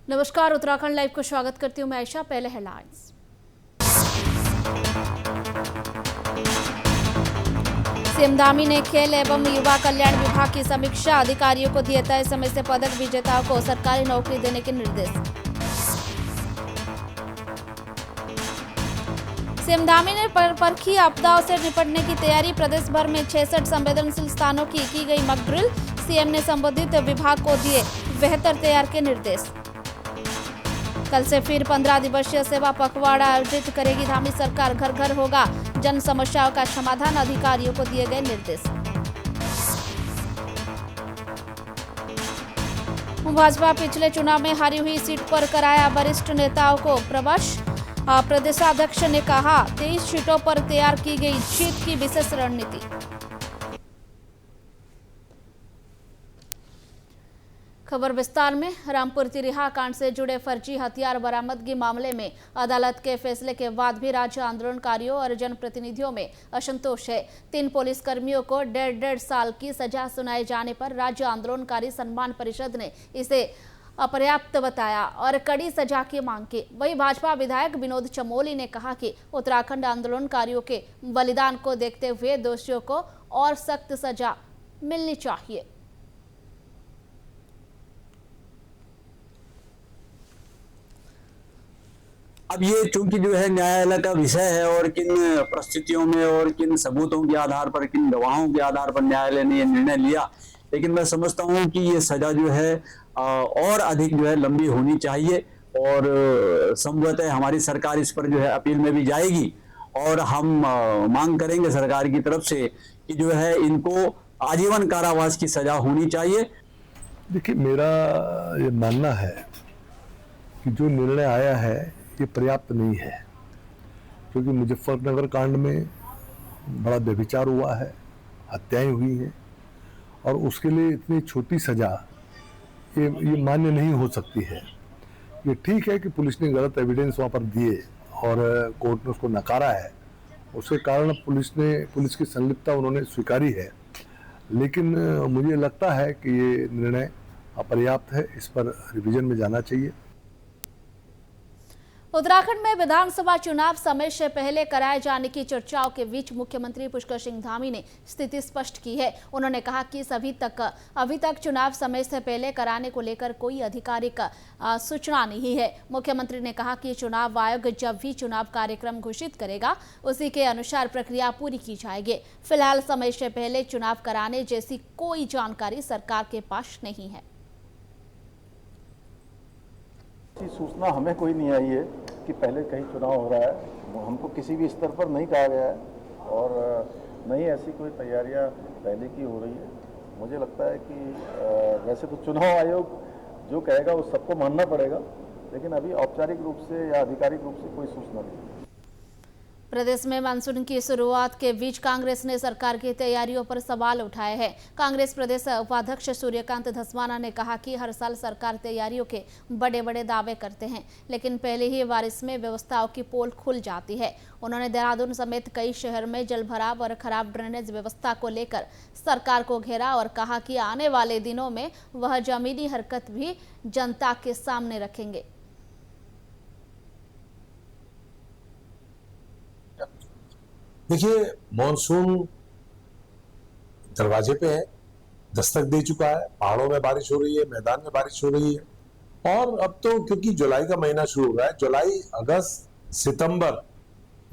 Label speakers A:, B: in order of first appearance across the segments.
A: नमस्कार, उत्तराखंड लाइव को स्वागत करती हूं मैं आयशा। पहले हेडलाइंस। सीएम धामी ने खेल एवं युवा कल्याण विभाग की समीक्षा, अधिकारियों को दिए तय समय से पदक विजेताओं को सरकारी नौकरी देने के निर्देश। सीएम धामी ने परखी आपदाओं से निपटने की तैयारी, प्रदेश भर में 66 संवेदनशील स्थानों की गई मॉक ड्रिल। सीएम ने संबंधित विभाग को दिए बेहतर तैयार के निर्देश। कल से फिर 15 दिवसीय सेवा पखवाड़ा आयोजित करेगी धामी सरकार, घर घर होगा जन समस्याओं का समाधान, अधिकारियों को दिए गए निर्देश। भाजपा पिछले चुनाव में हारी हुई सीट पर कराया वरिष्ठ नेताओं को प्रवेश, प्रदेशाध्यक्ष ने कहा 23 सीटों पर तैयार की गई जीत की विशेष रणनीति। खबर विस्तार में। रामपुर तिरिहा कांड से जुड़े फर्जी हथियार बरामदगी मामले में अदालत के फैसले के बाद भी राज्य आंदोलनकारियों और जनप्रतिनिधियों में असंतोष है। 3 पुलिसकर्मियों को 1.5 साल की सजा सुनाए जाने पर राज्य आंदोलनकारी सम्मान परिषद ने इसे अपर्याप्त बताया और कड़ी सजा की मांग की। वहीं भाजपा विधायक विनोद चमोली ने कहा कि उत्तराखंड आंदोलनकारियों के बलिदान को देखते हुए दोषियों को और सख्त सजा मिलनी चाहिए।
B: अब ये चूंकि जो है न्यायालय का विषय है और किन परिस्थितियों में और किन सबूतों के आधार पर, किन गवाहों के आधार पर न्यायालय ने ये निर्णय लिया, लेकिन मैं समझता हूँ कि ये सजा जो है और अधिक जो है लंबी होनी चाहिए और संभवतः हमारी सरकार इस पर जो है अपील में भी जाएगी और हम मांग करेंगे सरकार की तरफ से कि जो है इनको आजीवन कारावास की सजा होनी चाहिए।
C: देखिए, मेरा ये मानना है कि जो निर्णय आया है ये पर्याप्त नहीं है, क्योंकि मुजफ्फरनगर कांड में बड़ा व्यभिचार हुआ है, हत्याएं हुई हैं और उसके लिए इतनी छोटी सजा ये मान्य नहीं हो सकती है। ये ठीक है कि पुलिस ने गलत एविडेंस वहाँ पर दिए और कोर्ट ने उसको नकारा है, उसके कारण पुलिस की संलिप्तता उन्होंने स्वीकारी है, लेकिन मुझे लगता है कि ये निर्णय अपर्याप्त है, इस पर रिवीजन में जाना चाहिए।
A: उत्तराखंड में विधानसभा चुनाव समय से पहले कराए जाने की चर्चाओं के बीच मुख्यमंत्री पुष्कर सिंह धामी ने स्थिति स्पष्ट की है। उन्होंने कहा कि अभी तक चुनाव समय से पहले कराने को लेकर कोई आधिकारिक सूचना नहीं है। मुख्यमंत्री ने कहा कि चुनाव आयोग जब भी चुनाव कार्यक्रम घोषित करेगा उसी के अनुसार प्रक्रिया पूरी की जाएगी। फिलहाल समय से पहले चुनाव कराने जैसी कोई जानकारी सरकार के पास नहीं है।
D: सूचना हमें कोई नहीं आई है कि पहले कहीं चुनाव हो रहा है, हमको किसी भी स्तर पर नहीं कहा गया है और नहीं ऐसी कोई तैयारियां पहले की हो रही है। मुझे लगता है कि वैसे तो चुनाव आयोग जो कहेगा वो सबको मानना पड़ेगा, लेकिन अभी औपचारिक रूप से या आधिकारिक रूप से कोई सूचना नहीं।
A: प्रदेश में मानसून की शुरुआत के बीच कांग्रेस ने सरकार की तैयारियों पर सवाल उठाए हैं। कांग्रेस प्रदेश उपाध्यक्ष सूर्यकांत धस्माना ने कहा कि हर साल सरकार तैयारियों के बड़े बड़े दावे करते हैं, लेकिन पहले ही बारिश में व्यवस्थाओं की पोल खुल जाती है। उन्होंने देहरादून समेत कई शहर में जलभराव और खराब ड्रेनेज व्यवस्था को लेकर सरकार को घेरा और कहा कि आने वाले दिनों में वह जमीनी हरकत भी जनता के सामने रखेंगे।
E: देखिए, मॉनसून दरवाजे पे है, दस्तक दे चुका है। पहाड़ों में बारिश हो रही है, मैदान में बारिश हो रही है और अब तो क्योंकि जुलाई का महीना शुरू हो रहा है, जुलाई, अगस्त, सितंबर,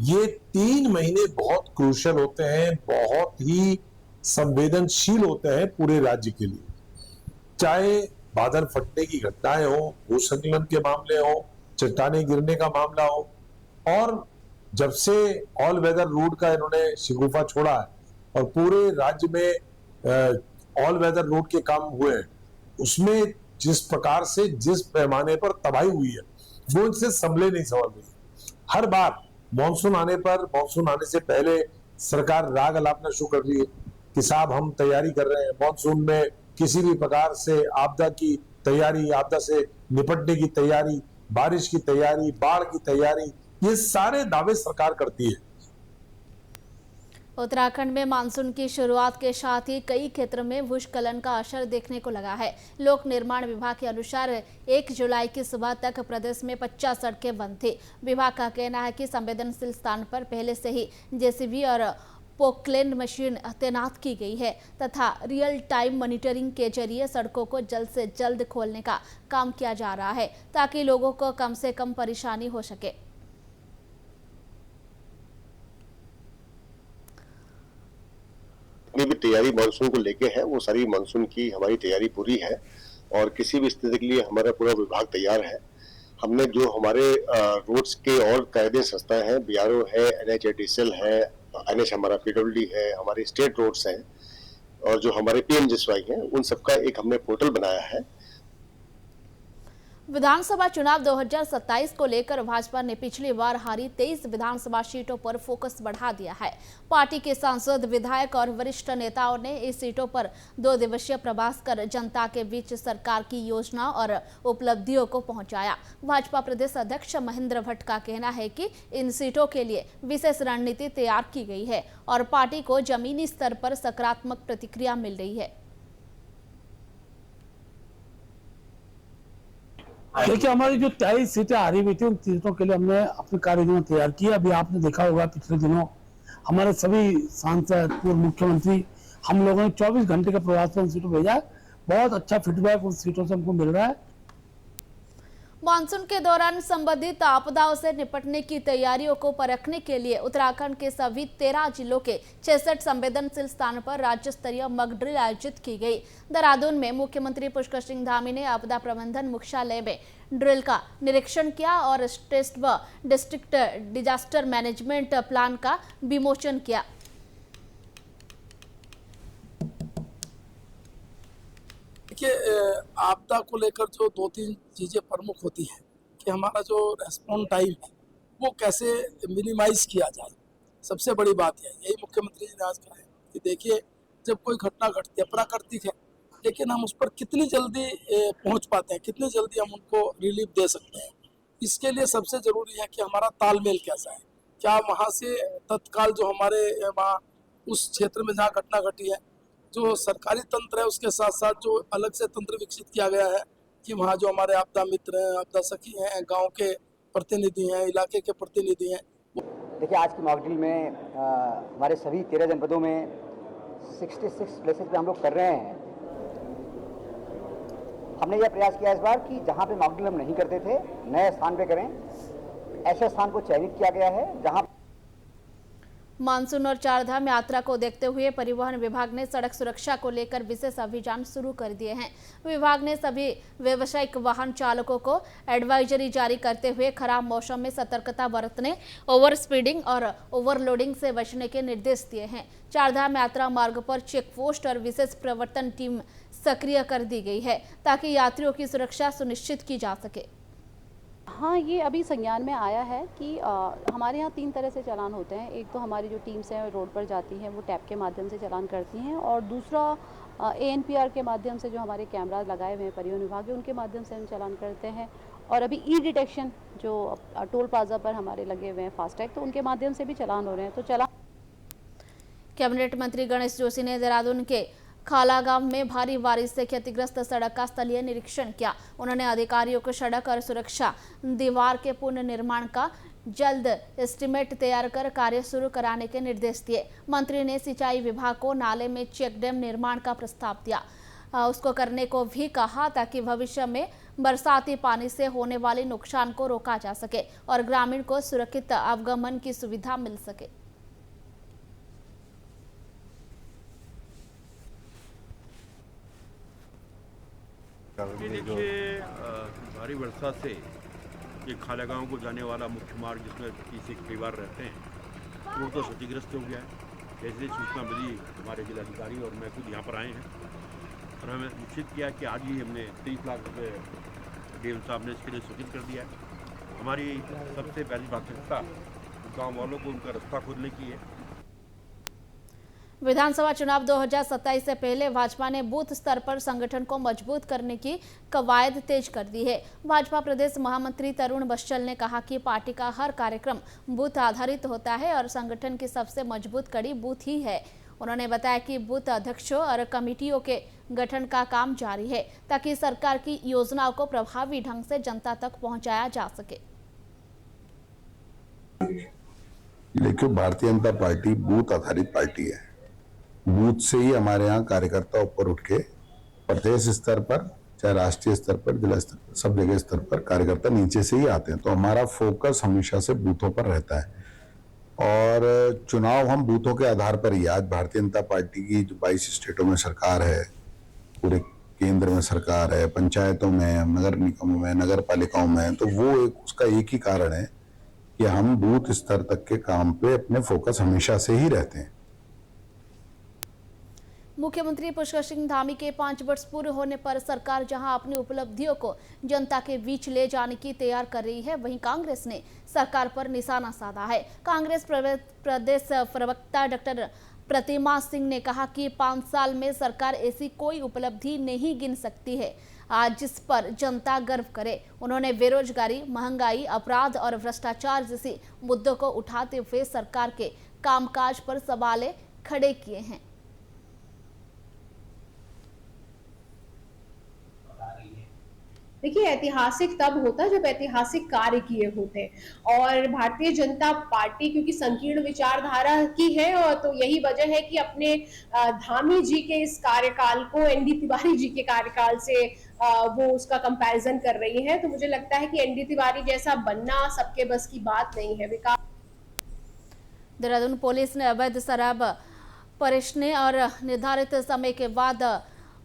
E: ये 3 महीने बहुत क्रूशियल होते हैं, बहुत ही संवेदनशील होते हैं पूरे राज्य के लिए। चाहे बादल फटने की घटनाएं हो, भूस्खलन के मामले हो, चट्टाने गिरने का मामला हो, और जब से ऑल वेदर रोड का इन्होंने शिगुफा छोड़ा है और पूरे राज्य में ऑल वेदर रोड के काम हुए हैं, उसमें जिस प्रकार से, जिस पैमाने पर तबाही हुई है, वो इनसे संभले नहीं संभल रही। हर बार मॉनसून आने से पहले सरकार राग अलापना शुरू कर रही है कि साहब हम तैयारी कर रहे हैं, मॉनसून में किसी भी प्रकार से आपदा की तैयारी, आपदा से निपटने की तैयारी, बारिश की तैयारी, बाढ़ की तैयारी, ये सारे दावे सरकार करती है।
A: उत्तराखंड में मानसून की शुरुआत के साथ ही कई क्षेत्रों में भूस्खलन का असर देखने को लगा है। लोक निर्माण विभाग के अनुसार 1 जुलाई की सुबह तक प्रदेश में 50 सड़कें बंद थी। विभाग का कहना है कि संवेदनशील स्थान पर पहले से ही जेसीबी और पोकलैंड मशीन तैनात की गई है तथा रियल टाइम मॉनिटरिंग के जरिए सड़कों को जल्द से जल्द खोलने का काम किया जा रहा है ताकि लोगों को कम से कम परेशानी हो सके।
F: जितनी भी तैयारी मानसून को लेके है वो सारी मानसून की हमारी तैयारी पूरी है और किसी भी स्थिति के लिए हमारा पूरा विभाग तैयार है। हमने जो हमारे रोड्स के और कायदे संस्थाएं हैं, बीआरओ है, NHADCL है, NH हमारा PWD है, हमारे स्टेट रोड्स हैं और जो हमारे PMGSY हैं, उन सबका एक हमने पोर्टल बनाया है।
A: विधानसभा चुनाव 2027 को लेकर भाजपा ने पिछली बार हारी 23 विधानसभा सीटों पर फोकस बढ़ा दिया है। पार्टी के सांसद, विधायक और वरिष्ठ नेताओं ने इस सीटों पर 2 दिवसीय प्रवास कर जनता के बीच सरकार की योजना और उपलब्धियों को पहुंचाया। भाजपा प्रदेश अध्यक्ष महेंद्र भट्ट का कहना है कि इन सीटों के लिए विशेष रणनीति तैयार की गई है और पार्टी को जमीनी स्तर पर सकारात्मक प्रतिक्रिया मिल रही है।
G: देखिए, हमारी जो 23 सीटें हारी हुई थी उन सीटों के लिए हमने अपनी कार्ययोजना तैयार की। अभी आपने देखा होगा पिछले दिनों हमारे सभी सांसद, पूर्व मुख्यमंत्री, हम लोगों ने 24 घंटे का प्रवास उन सीटों भेजा है। बहुत अच्छा फीडबैक उन सीटों से हमको मिल रहा है।
A: मानसून के दौरान संबंधित आपदाओं से निपटने की तैयारियों को परखने के लिए उत्तराखंड के सभी 13 जिलों के 66 संवेदनशील स्थान पर राज्य स्तरीय मॉक ड्रिल आयोजित की गई। देहरादून में मुख्यमंत्री पुष्कर सिंह धामी ने आपदा प्रबंधन मुख्यालय में ड्रिल का निरीक्षण किया और स्टेट व डिस्ट्रिक्ट डिजास्टर मैनेजमेंट प्लान का विमोचन किया।
H: देखिए, आपदा को लेकर जो 2-3 चीज़ें प्रमुख होती हैं कि हमारा जो रेस्पॉन्स टाइम है वो कैसे मिनिमाइज किया जाए। सबसे बड़ी बात यही मुख्यमंत्री जी ने आज कहा है कि देखिए, जब कोई घटना घटती है प्राकृतिक है, लेकिन हम उस पर कितनी जल्दी पहुंच पाते हैं, कितनी जल्दी हम उनको रिलीफ दे सकते हैं। इसके लिए सबसे ज़रूरी है कि हमारा तालमेल कैसा है। क्या वहाँ से तत्काल जो हमारे वहाँ उस क्षेत्र में जहाँ घटना घटी है, जो सरकारी तंत्र है उसके साथ साथ जो अलग से तंत्र विकसित किया गया है कि वहाँ जो हमारे आपदा मित्र हैं, आपदा सखी हैं, गांव के प्रतिनिधि हैं, इलाके के प्रतिनिधि हैं।
I: देखिए, आज की मॉक ड्रिल में हमारे सभी 13 जनपदों में 66 प्लेसेस पे हम लोग कर रहे हैं। हमने यह प्रयास किया इस बार कि जहाँ पे मॉक ड्रिल हम नहीं करते थे, नए स्थान पे करें। ऐसे स्थान को चयनित किया गया है जहाँ
A: मानसून और चारधाम यात्रा को देखते हुए परिवहन विभाग ने सड़क सुरक्षा को लेकर विशेष अभियान शुरू कर दिए हैं। विभाग ने सभी व्यावसायिक वाहन चालकों को एडवाइजरी जारी करते हुए खराब मौसम में सतर्कता बरतने, ओवर स्पीडिंग और ओवरलोडिंग से बचने के निर्देश दिए हैं। चारधाम यात्रा मार्ग पर चेक पोस्ट और विशेष प्रवर्तन टीम सक्रिय कर दी गई है ताकि यात्रियों की सुरक्षा सुनिश्चित की जा सके।
J: हाँ, ये अभी संज्ञान में आया है कि हमारे यहाँ 3 तरह से चालान होते हैं। एक तो हमारी जो टीम्स हैं रोड पर जाती हैं, वो टैप के माध्यम से चालान करती हैं, और दूसरा ANPR के माध्यम से जो हमारे कैमराज लगाए हुए हैं परिवहन विभाग के, उनके माध्यम से हम चालान करते हैं। और अभी डिटेक्शन जो टोल प्लाजा पर हमारे लगे हुए हैं फास्टैग, तो उनके माध्यम से भी चालान हो रहे हैं। तो
A: कैबिनेट मंत्री गणेश जोशी ने देहरादून के खाला गांव में भारी बारिश से क्षतिग्रस्त सड़क का स्थलीय निरीक्षण किया। उन्होंने अधिकारियों को सड़क और सुरक्षा दीवार के पुनर्निर्माण का जल्द एस्टीमेट तैयार कर कार्य शुरू कराने के निर्देश दिए। मंत्री ने सिंचाई विभाग को नाले में चेक डैम निर्माण का प्रस्ताव दिया, उसको करने को भी कहा ताकि भविष्य में बरसाती पानी से होने वाले नुकसान को रोका जा सके और ग्रामीण को सुरक्षित अवगमन की सुविधा मिल सके।
K: देखिए, भारी वर्षा से ये खाला गांव को जाने वाला मुख्य मार्ग जिसमें 30 परिवार रहते हैं, वो तो क्षतिग्रस्त हो गया है। जैसे सूचना मिली, हमारे जिलाधिकारी और मैं खुद यहाँ पर आए हैं और हमें निश्चित किया कि आज ही हमने 30 लाख रुपये डीएम साहब ने इसके लिए सूचित कर दिया है। हमारी सबसे पहली प्राथमिकता गाँव वालों को उनका रास्ता खोलने की है।
A: विधानसभा चुनाव 2027 से पहले भाजपा ने बूथ स्तर पर संगठन को मजबूत करने की कवायद तेज कर दी है। भाजपा प्रदेश महामंत्री तरुण बंसल ने कहा कि पार्टी का हर कार्यक्रम बूथ आधारित होता है और संगठन की सबसे मजबूत कड़ी बूथ ही है। उन्होंने बताया कि बूथ अध्यक्षों और कमेटियों के गठन का काम जारी है ताकि सरकार की योजनाओं को प्रभावी ढंग से जनता तक पहुंचाया जा सके।
L: देखिए, भारतीय जनता पार्टी बूथ आधारित पार्टी है। बूथ से ही हमारे यहाँ कार्यकर्ता ऊपर उठ के प्रदेश स्तर पर, चाहे राष्ट्रीय स्तर पर, जिला स्तर पर, सब जगह स्तर पर कार्यकर्ता नीचे से ही आते हैं। तो हमारा फोकस हमेशा से बूथों पर रहता है और चुनाव हम बूथों के आधार पर ही। आज भारतीय जनता पार्टी की जो 22 स्टेटों में सरकार है, पूरे केंद्र में सरकार है, पंचायतों में, नगर निगमों में, नगर पालिकाओं में, तो वो उसका एक ही कारण है कि हम बूथ स्तर तक के काम पे अपने फोकस हमेशा से ही रहते हैं।
A: मुख्यमंत्री पुष्कर सिंह धामी के 5 वर्ष पूरे होने पर सरकार जहां अपनी उपलब्धियों को जनता के बीच ले जाने की तैयार कर रही है, वहीं कांग्रेस ने सरकार पर निशाना साधा है। कांग्रेस प्रदेश प्रवक्ता डॉक्टर प्रतिमा सिंह ने कहा कि 5 साल में सरकार ऐसी कोई उपलब्धि नहीं गिन सकती है आज जिस पर जनता गर्व करे। उन्होंने बेरोजगारी, महंगाई, अपराध और भ्रष्टाचार जैसे मुद्दों को उठाते हुए सरकार के कामकाज पर सवाल खड़े किए हैं।
M: देखिए, ऐतिहासिक तब होता जब ऐतिहासिक कार्य किए होते और भारतीय जनता पार्टी क्योंकि संकीर्ण विचारधारा की है और तो यही वजह है कि अपने धामी जी के इस कार्यकाल को एनडी तिवारी जी के कार्यकाल से वो उसका कंपैरिजन कर रही है। तो मुझे लगता है कि एनडी तिवारी जैसा बनना सबके बस की बात नहीं है।
A: देहरादून पुलिस ने अवैध शराब परोसने और निर्धारित समय के बाद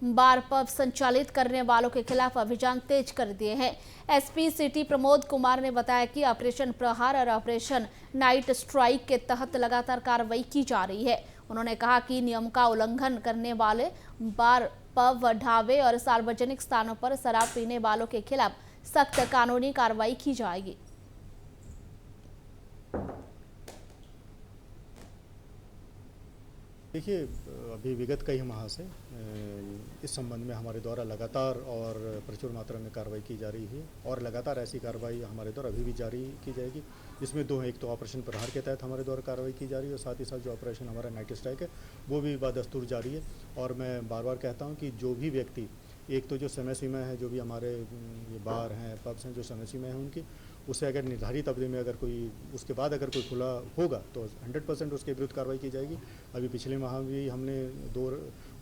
A: बार पब संचालित करने वालों के खिलाफ अभियान तेज कर दिए हैं। एसपी सिटी प्रमोद कुमार ने बताया कि ऑपरेशन प्रहार और ऑपरेशन नाइट स्ट्राइक के तहत लगातार कार्रवाई की जा रही है। उन्होंने कहा कि नियम का उल्लंघन करने वाले बार पब, ढाबे और सार्वजनिक स्थानों पर शराब पीने वालों के खिलाफ सख्त कानूनी कार्रवाई की जाएगी।
N: देखिए, अभी विगत कई माह से इस संबंध में हमारे द्वारा लगातार और प्रचुर मात्रा में कार्रवाई की जा रही है और लगातार ऐसी कार्रवाई हमारे द्वारा अभी भी जारी की जाएगी। इसमें दो हैं, एक तो ऑपरेशन प्रहार के तहत हमारे द्वारा कार्रवाई की जा रही है और साथ ही साथ जो ऑपरेशन हमारा नाइट स्ट्राइक है वो भी बदस्तूर जारी है। और मैं बार बार कहता हूँ कि जो भी व्यक्ति, एक तो जो समय सीमा है, जो भी हमारे ये बार हैं, पब्स हैं, जो समय सीमा है उनकी, उसे अगर निर्धारित अवधि में अगर कोई उसके बाद अगर कोई खुला होगा तो 100% उसके विरुद्ध कार्रवाई की जाएगी। अभी पिछले माह भी हमने 2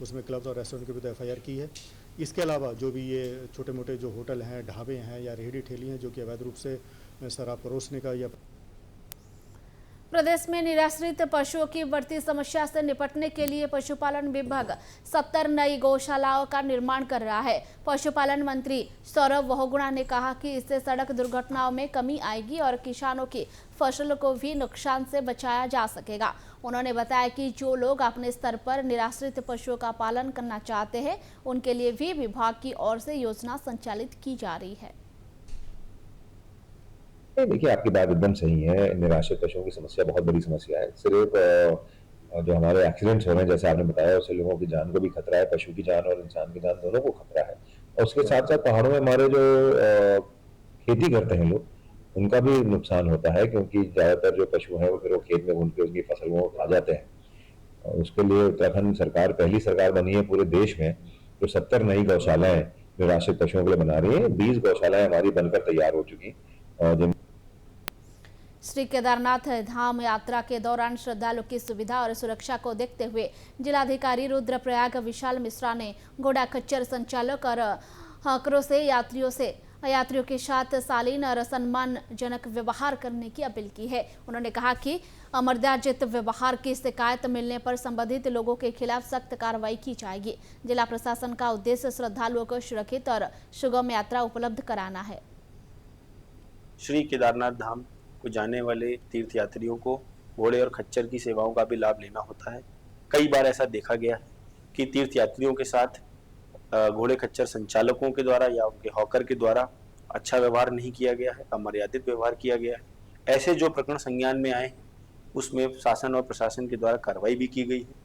N: उसमें क्लब्स और रेस्टोरेंट के विरुद्ध FIR की है। इसके अलावा जो भी ये छोटे मोटे जो होटल हैं, ढाबे हैं या रेहड़ी ठेली हैं जो कि अवैध रूप से शराब परोसने का या
A: प्रदेश में निराश्रित पशुओं की बढ़ती समस्या से निपटने के लिए पशुपालन विभाग 70 नई गौशालाओं का निर्माण कर रहा है। पशुपालन मंत्री सौरभ बहुगुणा ने कहा कि इससे सड़क दुर्घटनाओं में कमी आएगी और किसानों की फसल को भी नुकसान से बचाया जा सकेगा। उन्होंने बताया कि जो लोग अपने स्तर पर निराश्रित पशुओं का पालन करना चाहते हैं उनके लिए भी विभाग की ओर से योजना संचालित की जा रही है।
O: देखिए, आपकी बात एकदम सही है। निराश्रित पशुओं की समस्या बहुत बड़ी समस्या है। सिर्फ जो हमारे एक्सीडेंट्स हो रहे हैं, जैसे आपने बताया, उससे लोगों की जान को भी खतरा है, पशु की जान और इंसान की जान दोनों को खतरा है। और उसके साथ साथ पहाड़ों में हमारे जो खेती करते हैं लोग, उनका भी नुकसान होता है क्योंकि ज्यादातर जो पशु हैं वो फिर वो खेत में घूम के उनकी फसल को खा जाते हैं। और उसके लिए उत्तराखंड सरकार पहली सरकार बनी है पूरे देश में जो 70 नई गौशालाएं निराश्रित पशुओं के लिए बना रही है। 20 गौशालाएं हमारी बनकर तैयार हो चुकी और
A: श्री केदारनाथ धाम यात्रा के दौरान श्रद्धालुओं की सुविधा और सुरक्षा को देखते हुए जिलाधिकारी रुद्रप्रयाग विशाल मिश्रा ने घोड़ा खच्चर संचालक और हॉकरों से यात्रियों के साथ शालीन और सम्मानजनक व्यवहार करने की अपील की है। उन्होंने कहा कि अमर्यादित व्यवहार की शिकायत मिलने पर संबंधित लोगों के खिलाफ सख्त कार्रवाई की जाएगी। जिला प्रशासन का उद्देश्य श्रद्धालुओं को सुरक्षित और सुगम यात्रा उपलब्ध कराना है।
P: श्री केदारनाथ धाम को जाने वाले तीर्थयात्रियों को घोड़े और खच्चर की सेवाओं का भी लाभ लेना होता है। कई बार ऐसा देखा गया है कि तीर्थयात्रियों के साथ घोड़े खच्चर संचालकों के द्वारा या उनके हॉकर के द्वारा अच्छा व्यवहार नहीं किया गया है, अमर्यादित व्यवहार किया गया है। ऐसे जो प्रकरण संज्ञान में आए हैं उसमें शासन और प्रशासन के द्वारा कार्रवाई भी की गई है।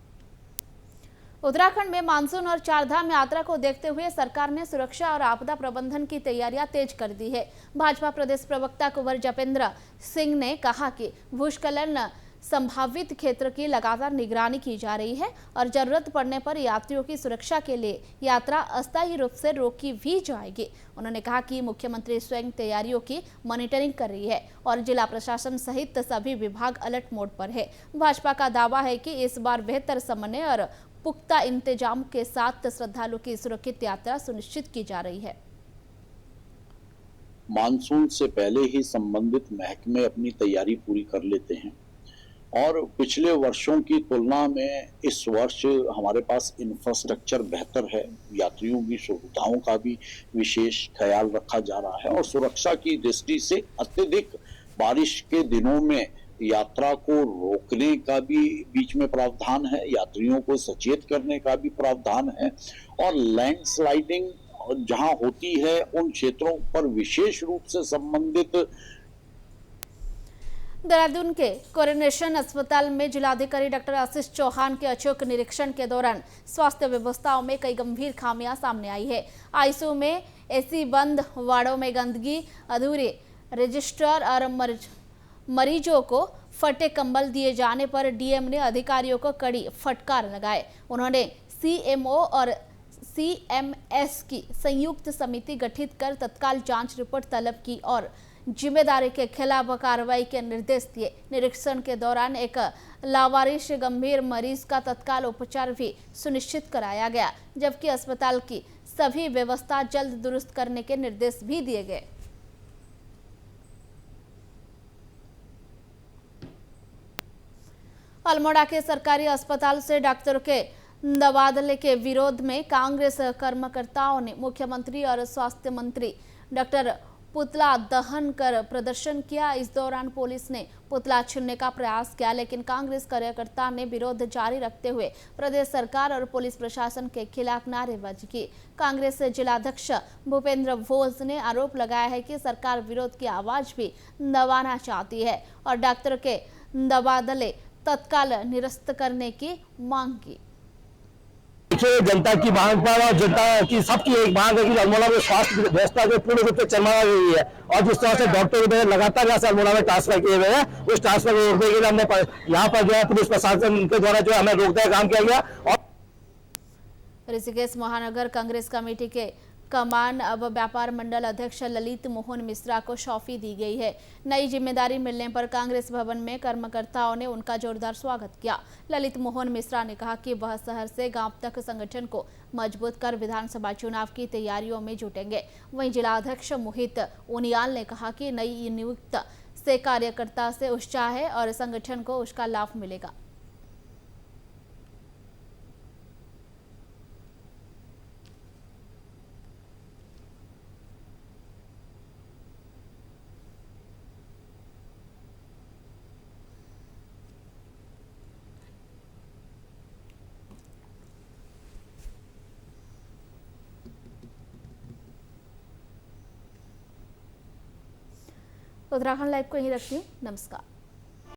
A: उत्तराखंड में मानसून और चारधाम यात्रा को देखते हुए सरकार ने सुरक्षा और आपदा प्रबंधन की तैयारियां तेज कर दी है। भाजपा प्रदेश प्रवक्ता कुंवर जपेंद्र सिंह ने कहा कि भूस्खलन संभावित क्षेत्र की लगातार निगरानी की जा रही है और जरूरत पड़ने पर यात्रियों की सुरक्षा के लिए यात्रा अस्थायी रूप से रोकी भी जाएगी। उन्होंने कहा कि मुख्यमंत्री स्वयं तैयारियों की मॉनिटरिंग कर रही है और जिला प्रशासन सहित सभी विभाग अलर्ट मोड पर है। भाजपा का दावा है कि इस बार बेहतर समन्वय और पुख्ता इंतजाम के साथ श्रद्धालुओं की सुरक्षित यात्रा सुनिश्चित की जा रही है।
Q: मानसून से पहले ही संबंधित महकमे अपनी तैयारी पूरी कर लेते हैं और पिछले वर्षों की तुलना में इस वर्ष हमारे पास इंफ्रास्ट्रक्चर बेहतर है। यात्रियों की सुविधाओं का भी विशेष ख्याल रखा जा रहा है और सुरक्षा की दृष्टि से अत्यधिक बारिश के दिनों में यात्रा को रोकने का भी बीच में प्रावधान है, यात्रियों को सचेत करने का भी प्रावधान है और लैंडस्लाइडिंग जहां होती है उन क्षेत्रों पर विशेष रूप से संबंधित।
A: देहरादून के कोरोनेशन अस्पताल में जिलाधिकारी डॉक्टर आशीष चौहान के अचूक निरीक्षण के दौरान स्वास्थ्य व्यवस्थाओं में कई गंभीर खामियां सामने आई है। आईसीयू में एसी बंद, वार्डों में गंदगी, अधूरे रजिस्टर और मरीजों को फटे कंबल दिए जाने पर डीएम ने अधिकारियों को कड़ी फटकार लगाए। उन्होंने सीएमओ और सीएमएस की संयुक्त समिति गठित कर तत्काल जांच रिपोर्ट तलब की और जिम्मेदारी के खिलाफ कार्रवाई के निर्देश दिए। निरीक्षण के दौरान एक लावारिश गंभीर मरीज का तत्काल उपचार भी सुनिश्चित कराया गया, जबकि अस्पताल की सभी व्यवस्था जल्द दुरुस्त करने के निर्देश भी दिए गए। अल्मोड़ा के सरकारी अस्पताल से डॉक्टरों के तबादले के विरोध में कांग्रेस कार्यकर्ताओं ने मुख्यमंत्री और स्वास्थ्य मंत्री डॉक्टर पुतला दहन कर प्रदर्शन किया। इस दौरान पुलिस ने पुतला छीनने का प्रयास किया, लेकिन कांग्रेस कार्यकर्ता ने विरोध जारी रखते हुए प्रदेश सरकार और पुलिस प्रशासन के खिलाफ नारेबाजी की। कांग्रेस जिलाध्यक्ष भूपेंद्र भोज ने आरोप लगाया है कि सरकार विरोध की आवाज भी दबाना चाहती है और डॉक्टर के तबादले तत्काल निरस्त करने की मांग की।
R: जनता की मांग पर और जनता की सबकी एक मांग है कि अल्मोड़ा में स्वास्थ्य व्यवस्था को पूर्ण रूप से चरमरा गई है और जिस तरह से डॉक्टर लगातार यहाँ से अल्मोड़ा में ट्रांसफर किए हुए हैं, उस ट्रांसफर को रोकने के लिए हमने यहाँ पर जो है पुलिस प्रशासन के द्वारा जो है हमें रोकने का काम किया गया। और
A: ऋषिकेश महानगर कांग्रेस कमेटी के कमान अब व्यापार मंडल अध्यक्ष ललित मोहन मिश्रा को सौंपी दी गई है। नई जिम्मेदारी मिलने पर कांग्रेस भवन में कार्यकर्ताओं ने उनका जोरदार स्वागत किया। ललित मोहन मिश्रा ने कहा कि वह शहर से गांव तक संगठन को मजबूत कर विधानसभा चुनाव की तैयारियों में जुटेंगे। वहीं जिला अध्यक्ष मोहित उनियाल ने कहा कि नई नियुक्त से कार्यकर्ता से उत्साह है और संगठन को उसका लाभ मिलेगा। उत्तराखंड लाइव को यहीं रखती हूँ। नमस्कार।